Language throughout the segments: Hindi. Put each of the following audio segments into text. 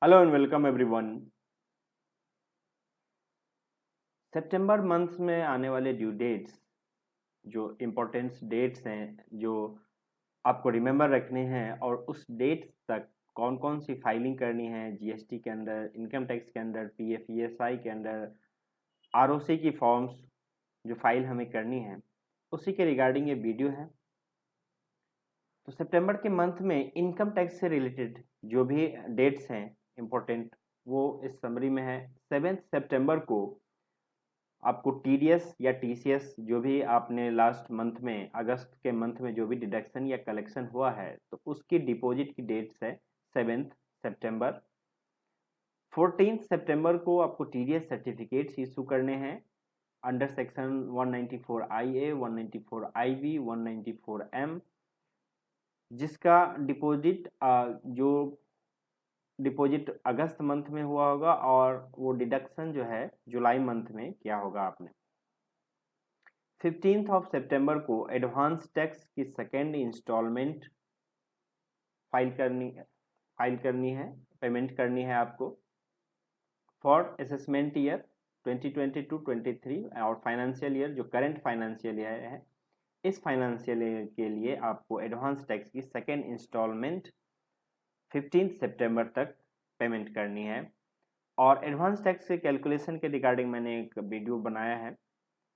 Hello and welcome everyone. September month में आने वाले ड्यू डेट्स, जो इम्पोर्टेंट डेट्स हैं, जो आपको रिमेंबर रखने हैं और उस डेट्स तक कौन कौन सी फाइलिंग करनी है जीएसटी के अंदर, इनकम टैक्स के अंदर, पीएफ ईएसआई के अंदर, आरओसी की फॉर्म्स जो फाइल हमें करनी है, उसी के रिगार्डिंग ये वीडियो है। तो सितंबर के मंथ में इनकम टैक्स से रिलेटेड जो भी डेट्स हैं इम्पोर्टेंट, वो इस समरी में है। 7 सितंबर को आपको टीडीएस या टीसीएस जो भी आपने लास्ट मंथ में, अगस्त के मंथ में जो भी डिडक्शन या कलेक्शन हुआ है, तो उसकी डिपॉजिट की डेट्स है 7 सितंबर। 14 सितंबर को आपको टीडीएस सर्टिफिकेट्स इशू करने हैं under section 194 IA, 194 IB, 194 M, जिसका डिपॉजिट जो डिपॉजिट अगस्त मंथ में हुआ होगा और वो डिडक्शन जो है जुलाई मंथ में किया होगा आपने। 15 सितंबर को एडवांस टैक्स की सेकेंड इंस्टॉलमेंट फाइल करनी है, पेमेंट करनी है आपको फॉर असेसमेंट ईयर 2022-23 और फाइनेंशियल ईयर जो करंट फाइनेंशियल ईयर है, इस फाइनेंशियल ईयर के लिए आपको एडवांस टैक्स की सेकेंड इंस्टॉलमेंट 15 सितंबर तक पेमेंट करनी है। और एडवांस टैक्स के कैलकुलेशन के रिगार्डिंग मैंने एक वीडियो बनाया है।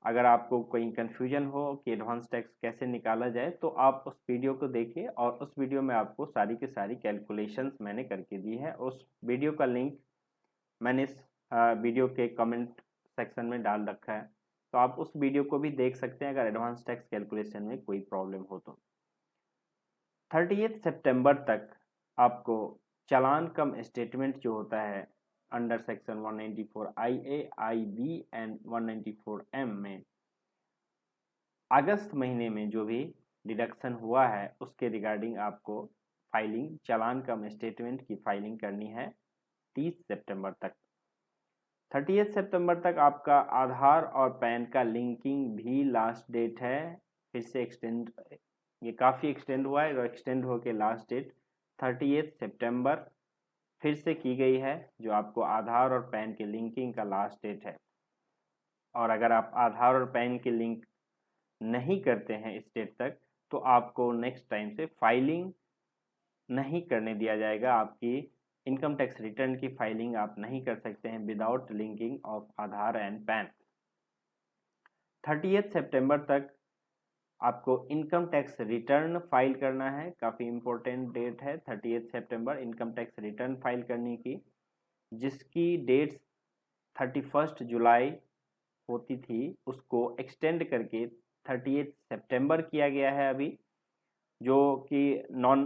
अगर आपको कोई कन्फ्यूजन हो कि एडवांस टैक्स कैसे निकाला जाए तो आप उस वीडियो को देखिए, और उस वीडियो में आपको सारी की सारी कैलकुलेशंस मैंने करके दी है। उस वीडियो का लिंक मैंने इस वीडियो के कमेंट सेक्शन में डाल रखा है, तो आप उस वीडियो को भी देख सकते हैं अगर एडवांस टैक्स कैलकुलेशन में कोई प्रॉब्लम हो तो। 30 सितंबर तक आपको चालान कम स्टेटमेंट जो होता है under section 194 IA, IB and 194 M में अगस्त महीने में जो भी डिडक्शन हुआ है उसके रिगार्डिंग आपको फाइलिंग, चालान कम स्टेटमेंट की फाइलिंग करनी है 30 सितंबर तक। 30 सितंबर तक आपका आधार और पैन का लिंकिंग भी लास्ट डेट है। फिर से एक्सटेंड, ये काफ़ी एक्सटेंड हुआ है और एक्सटेंड होकर लास्ट डेट 30 सितंबर फिर से की गई है, जो आपको आधार और पैन के लिंकिंग का लास्ट डेट है। और अगर आप आधार और पैन के लिंक नहीं करते हैं इस डेट तक, तो आपको नेक्स्ट टाइम से फाइलिंग नहीं करने दिया जाएगा। आपकी इनकम टैक्स रिटर्न की फाइलिंग आप नहीं कर सकते हैं without linking of Aadhaar and pan. 30 सितंबर तक आपको इनकम टैक्स रिटर्न फाइल करना है। काफ़ी इम्पोर्टेंट डेट है 30 सितंबर इनकम टैक्स रिटर्न फाइल करने की, जिसकी डेट्स 31 जुलाई होती थी, उसको एक्सटेंड करके 30 सितंबर किया गया है अभी। जो कि नॉन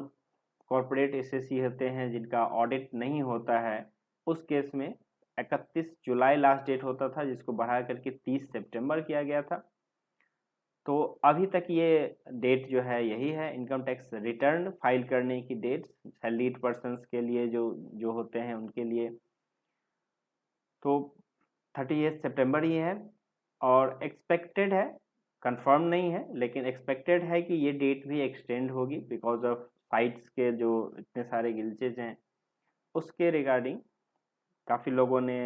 कॉर्पोरेट एसएससी होते हैं जिनका ऑडिट नहीं होता है, उस केस में 31 जुलाई लास्ट डेट होता था, जिसको बढ़ा करके 30 सितंबर किया गया था। तो अभी तक ये डेट जो है यही है इनकम टैक्स रिटर्न फाइल करने की डेट सैलरीड पर्सन्स के लिए, जो जो होते हैं उनके लिए। तो 30 सितंबर ही है और एक्सपेक्टेड है, कंफर्म नहीं है लेकिन एक्सपेक्टेड है कि ये डेट भी एक्सटेंड होगी बिकॉज ऑफ साइट्स के जो इतने सारे गिल्चेज हैं उसके रिगार्डिंग। काफ़ी लोगों ने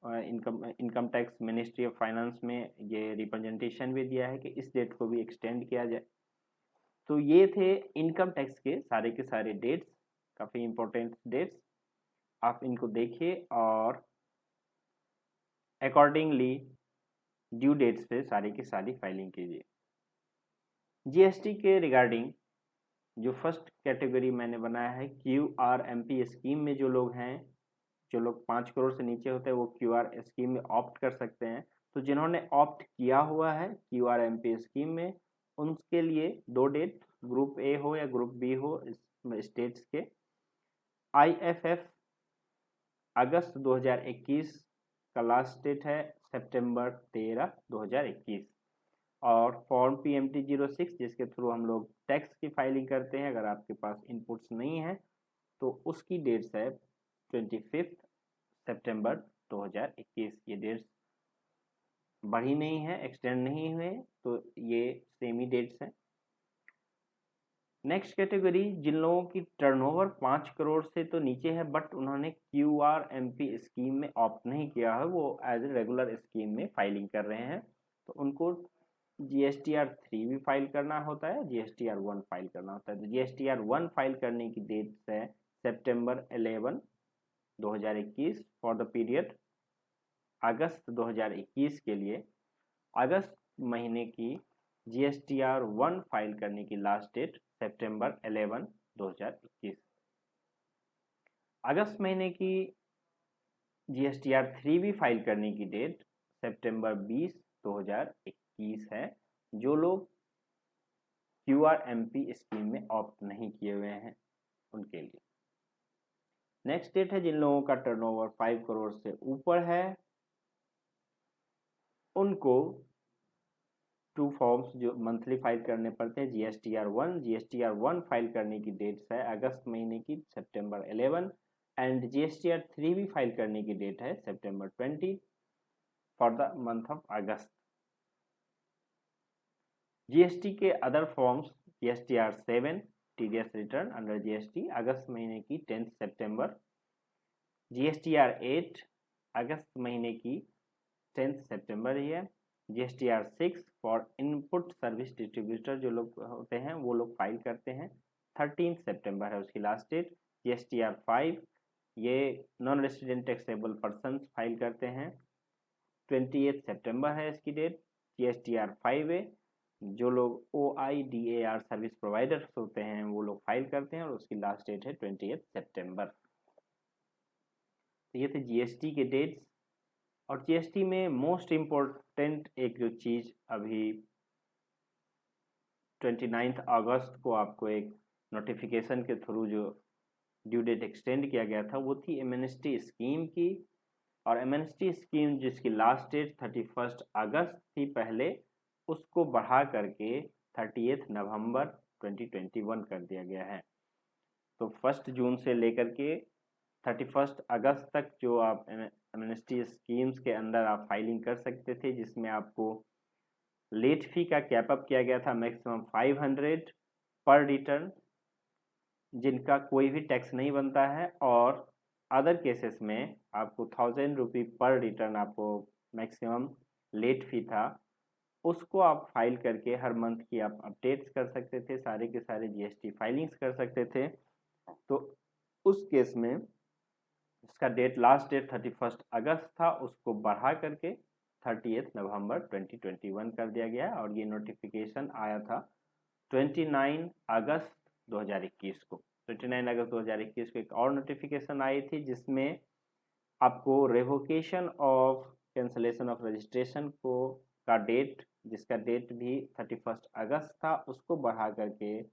income tax ministry of finance में ये रिप्रेजेंटेशन भी दिया है कि इस डेट को भी एक्सटेंड किया जाए। तो ये थे इनकम टैक्स के सारे डेट्स, काफ़ी इम्पोर्टेंट डेट्स। आप इनको देखिए और अकॉर्डिंगली ड्यू डेट्स पे सारी की सारी फाइलिंग कीजिए। जीएसटी के रिगार्डिंग जो फर्स्ट कैटेगरी मैंने बनाया है QRMP स्कीम में, जो लोग हैं, जो लोग 5 करोड़ से नीचे होते हैं वो QR स्कीम में ऑप्ट कर सकते हैं। तो जिन्होंने ऑप्ट किया हुआ है QRMP स्कीम में, उनके लिए दो डेट, ग्रुप ए हो या ग्रुप बी हो स्टेट्स के, IFF अगस्त 2021 का लास्ट डेट है सितंबर 13, 2021। और फॉर्म PMT 06 जिसके थ्रू हम लोग टैक्स की फाइलिंग करते हैं, अगर आपके पास इनपुट्स नहीं है तो उसकी डेट्स है 25 सितंबर 2021। ये डेट्स बढ़ी नहीं है, एक्सटेंड नहीं हुए, तो ये सेम ही डेट्स हैं। नेक्स्ट कैटेगरी, जिन लोगों की टर्नओवर 5 करोड़ से तो नीचे है बट उन्होंने QRMP स्कीम में ऑप्ट नहीं किया है, वो एज ए रेगुलर स्कीम में फाइलिंग कर रहे हैं, तो उनको GSTR 3 भी फाइल करना होता है, GSTR 1 फाइल करना होता है। तो GSTR 1 फाइल करने की डेट है September 11, 2021 फॉर द पीरियड अगस्त 2021 के लिए। अगस्त महीने की GSTR 1 फाइल करने की लास्ट डेट September 11, 2021। अगस्त महीने की GSTR 3 भी फाइल करने की डेट September 20, 2021 है, जो लोग QRMP स्कीम में ऑप्ट नहीं किए हुए हैं उनके लिए। नेक्स्ट डेट है जिन लोगों का टर्नओवर 5 करोड़ से ऊपर है, उनको 2 फॉर्म्स जो मंथली फाइल करने पड़ते हैं। GSTR 1 फाइल करने की डेट्स है अगस्त महीने की September 11 एंड GSTR 3 भी फाइल करने की डेट है September 20 for the month of August. GST के other forms GSTR 7 TDS return under GST अगस्त महीने की 10 सितंबर, GSTR 8 अगस्त महीने की 10 सितंबर ही है, GSTR 6 for input service distributor जो लोग होते हैं वो लोग फाइल करते हैं, 13 सितंबर है उसकी लास्ट डेट। GSTR 5 ये non resident taxable persons file करते हैं, 28 सितंबर है इसकी डेट। GSTR 5A जो लोग OIDAR सर्विस प्रोवाइडर्स होते हैं वो लोग फाइल करते हैं और उसकी लास्ट डेट है 28 सितंबर। तो ये थे GST के डेट्स। और GST में मोस्ट इम्पोर्टेंट एक जो चीज़ अभी 29 अगस्त को आपको एक नोटिफिकेशन के थ्रू जो ड्यू डेट एक्सटेंड किया गया था वो थी एमनेस्टी स्कीम की। और एमनेस्टी स्कीम जिसकी लास्ट डेट 31 अगस्त थी पहले, उसको बढ़ा करके 30 नवंबर 2021 कर दिया गया है। तो 1 जून से लेकर के 31 अगस्त तक जो आप एमनेस्टी स्कीम्स के अंदर आप फाइलिंग कर सकते थे, जिसमें आपको लेट फी का कैप अप किया गया था मैक्सिमम 500 पर रिटर्न जिनका कोई भी टैक्स नहीं बनता है, और अदर केसेस में आपको 1000 रुपी पर रिटर्न आपको मैक्सिमम लेट फी था, उसको आप फाइल करके हर मंथ की आप अपडेट्स कर सकते थे, सारे के सारे GST फाइलिंग्स कर सकते थे। तो उस केस में इसका डेट लास्ट डेट 31 अगस्त था, उसको बढ़ा करके 30 नवंबर 2021 कर दिया गया और ये नोटिफिकेशन आया था 29 अगस्त 2021 को। 29 अगस्त 2021 को एक और नोटिफिकेशन आई थी जिसमें आपको revocation of cancellation of registration को का डेट, जिसका डेट भी 31 अगस्त था, उसको बढ़ा करके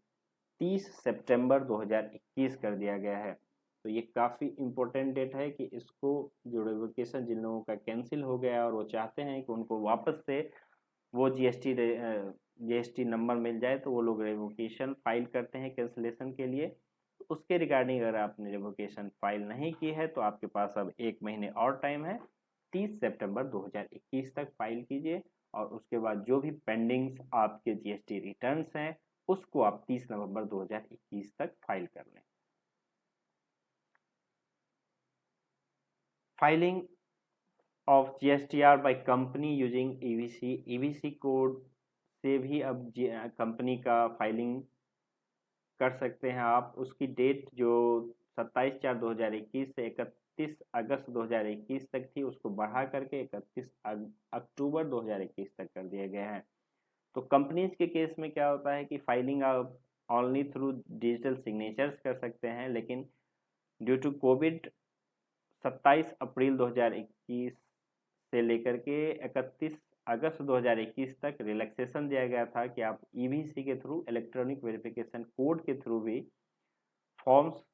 30 सितंबर 2021 कर दिया गया है। तो ये काफ़ी इम्पोर्टेंट डेट है कि इसको जो रेवोकेशन जिन लोगों का कैंसिल हो गया और वो चाहते हैं कि उनको वापस से वो GST नंबर मिल जाए, तो वो लोग रेवोकेशन फाइल करते हैं कैंसिलेशन के लिए। उसके रिगार्डिंग अगर आपने रेवोकेशन फाइल नहीं की है तो आपके पास अब 1 महीने और टाइम है, 30 सितंबर 2021 तक फाइल कीजिए और उसके बाद जो भी पेंडिंग्स आपके GST रिटर्न्स हैं उसको आप 30 नवंबर 2021 तक फाइल कर लें। Filing of GSTR by company using EVC code से भी अब कंपनी का फाइलिंग कर सकते हैं आप। उसकी डेट जो 27/4/2021 से 31 अगस्त 2021 तक थी, उसको बढ़ा करके 31 अक्टूबर 2021 तक कर दिया गया है। तो कंपनीज के केस में क्या होता है कि फाइलिंग आप ओनली थ्रू डिजिटल सिग्नेचर्स कर सकते हैं, लेकिन ड्यू टू कोविड 27 अप्रैल 2021 से लेकर के 31 अगस्त 2021 तक रिलैक्सेशन दिया गया था कि आप EVC के थ्रू, इलेक्ट्रॉनिक वेरिफिकेशन कोड के थ्रू भी फॉर्म्स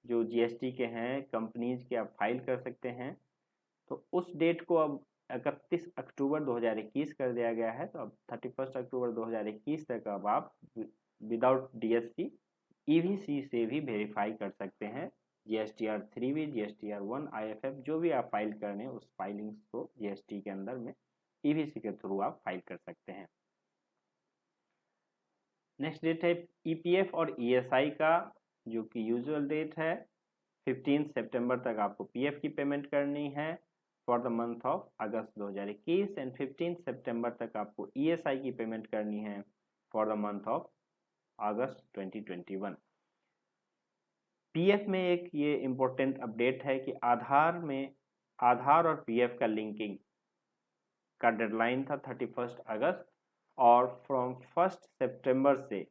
जो GST के हैं कंपनीज के आप फाइल कर सकते हैं। तो उस डेट को अब 31 अक्टूबर 2021 कर दिया गया है। तो अब 31 अक्टूबर 2021 तक अब आप विदाउट DST EVC से भी वेरीफाई कर सकते हैं GSTR 3 भी, GSTR 1, IFF जो भी आप फाइल कर रहे हैं उस फाइलिंग्स को GST के अंदर में EVC के थ्रू आप फाइल कर सकते हैं। नेक्स्ट डेट है ईपीएफ और ईएसआई का, जो कि यूजुअल डेट है 15 सितंबर तक आपको पीएफ की पेमेंट करनी है for the month of August 2021 and 15 सितंबर तक आपको ईएसआई की पेमेंट करनी है for the month of August 2021। PF में एक ये इम्पोर्टेंट अपडेट है कि आधार और पीएफ का लिंकिंग का डेडलाइन था 31 अगस्त, और फ्रॉम 1 सितंबर से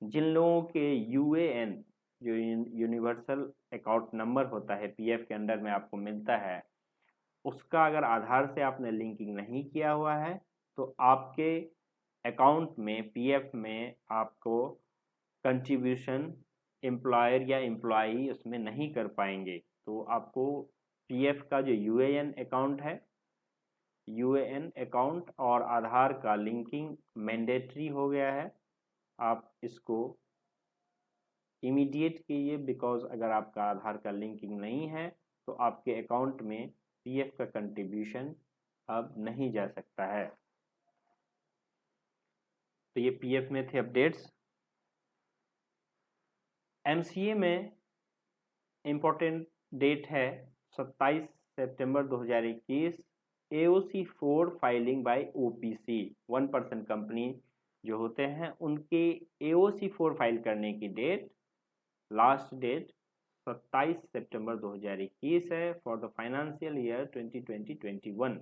जिन लोगों के यूएएन जो यूनिवर्सल अकाउंट नंबर होता है पीएफ के अंडर में आपको मिलता है, उसका अगर आधार से आपने लिंकिंग नहीं किया हुआ है तो आपके अकाउंट में पीएफ में आपको कंट्रीब्यूशन एम्प्लॉयर या एम्प्लॉई उसमें नहीं कर पाएंगे। तो आपको पीएफ का जो यूएएन अकाउंट है, यूएएन अकाउंट और आधार का लिंकिंग मैंडेटरी हो गया है। आप इसको इमीडिएट कीजिए, बिकॉज अगर आपका आधार का लिंकिंग नहीं है तो आपके अकाउंट में पीएफ का कंट्रीब्यूशन अब नहीं जा सकता है। तो ये पीएफ में थे अपडेट्स। एमसीए में इम्पोर्टेंट डेट है 27 सितंबर 2021, AOC 4 filing by OPC 1% company जो होते हैं उनके एओसी 4 फाइल करने की डेट, लास्ट डेट 27 सितंबर 2021 है for the financial year 2020-21।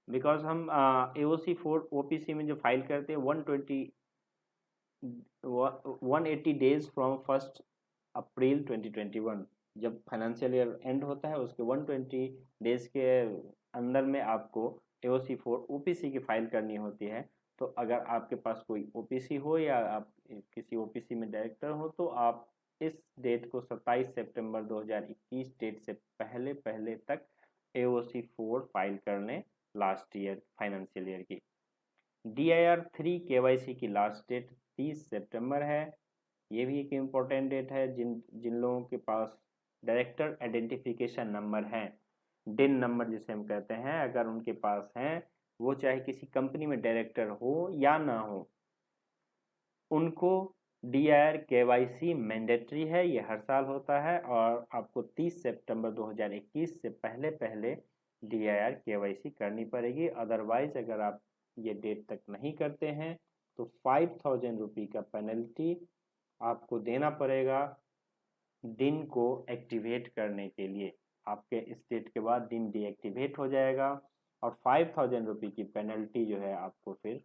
Because हम एओसी 4 ओपीसी में जो फाइल करते हैं 180 डेज फ्रॉम 1 अप्रैल 2021, जब फाइनेंशियल ईयर एंड होता है उसके 120 डेज के अंदर में आपको एओसी 4 ओपीसी की फाइल करनी होती है। तो अगर आपके पास कोई ओपीसी हो या आप किसी ओपीसी में डायरेक्टर हो तो आप इस डेट को 27 सितंबर 2021 डेट से पहले पहले तक एओसी 4 फाइल कर लें लास्ट ईयर फाइनेंशियल ईयर की। DIR 3 केवाईसी की लास्ट डेट 30 सितंबर है। ये भी एक इम्पोर्टेंट डेट है। जिन लोगों के पास डायरेक्टर आइडेंटिफिकेशन नंबर है, डिन नंबर जिसे हम कहते हैं, अगर उनके पास हैं, वो चाहे किसी कंपनी में डायरेक्टर हो या ना हो, उनको DIR KYC मैंडेटरी है। ये हर साल होता है और आपको 30 सितंबर 2021 से पहले पहले DIR KYC करनी पड़ेगी। अदरवाइज अगर आप ये डेट तक नहीं करते हैं तो 5000 रुपये का पेनल्टी आपको देना पड़ेगा डिन को एक्टिवेट करने के लिए। आपके इस डेट के बाद डिन डीएक्टिवेट हो जाएगा और 5000 रुपये की पेनल्टी जो है आपको फिर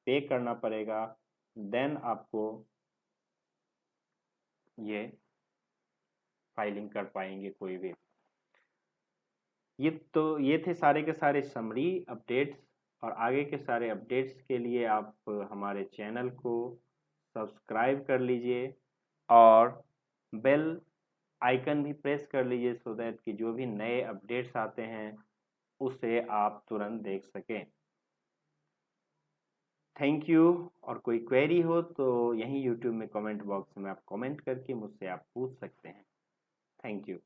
पे करना पड़ेगा। देन आपको ये फाइलिंग कर पाएंगे कोई भी। ये थे सारे के सारे समरी अपडेट्स, और आगे के सारे अपडेट्स के लिए आप हमारे चैनल को सब्सक्राइब कर लीजिए और बेल आइकन भी प्रेस कर लीजिए सो दैट कि जो भी नए अपडेट्स आते हैं उसे आप तुरंत देख सकें। Thank you. और कोई क्वेरी हो तो यहीं यूट्यूब में कमेंट बॉक्स में आप कमेंट करके मुझसे आप पूछ सकते हैं। Thank you.